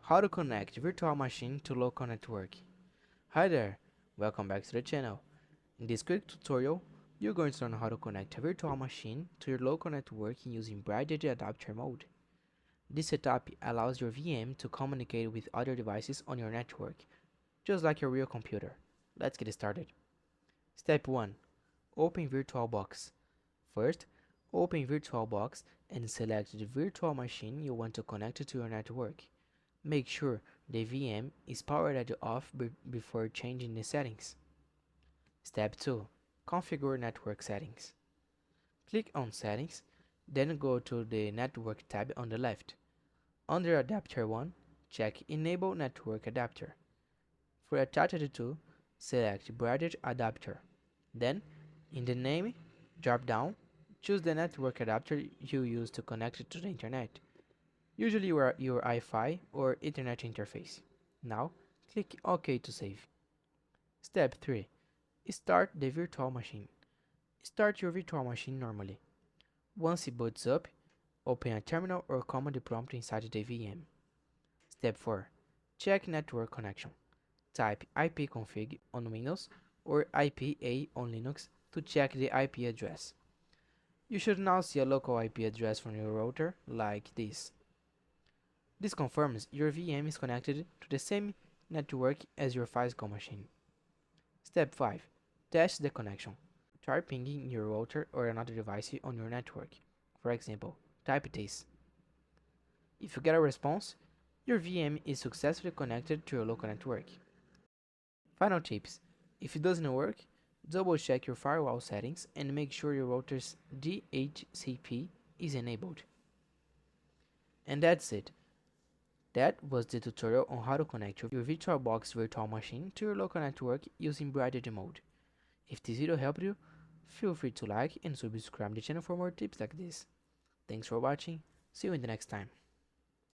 How to connect virtual machine to local network. Hi there, welcome back to the channel. In this quick tutorial, you're going to learn how to connect a virtual machine to your local network using braided adapter mode. This setup allows your VM to communicate with other devices on your network, just like your real computer. Let's get started. Step 1. Open VirtualBox. First, open VirtualBox and select the virtual machine you want to connect to your network. Make sure the VM is powered off before changing the settings. Step 2. Configure network settings. Click on Settings, then go to the Network tab on the left. Under Adapter 1, check Enable Network Adapter. For Attached to, select Braided Adapter. Then, in the Name drop-down, choose the network adapter you use to connect it to the internet, usually your Wi-Fi or Ethernet interface. Now, click OK to save. Step 3. Start the virtual machine. Start your virtual machine normally. Once it boots up, open a terminal or command prompt inside the VM. Step 4. Check network connection. Type ipconfig on Windows or IPA on Linux to check the IP address. You should now see a local IP address from your router like this. This confirms your VM is connected to the same network as your physical machine. Step 5. Test the connection. Try pinging your router or another device on your network. For example, type this. If you get a response, your VM is successfully connected to your local network. Final tips. If it doesn't work, double check your firewall settings and make sure your router's DHCP is enabled. And that's it. That was the tutorial on how to connect your VirtualBox virtual machine to your local network using braided mode. If this video helped you, feel free to like and subscribe to the channel for more tips like this. Thanks for watching, see you in the next time.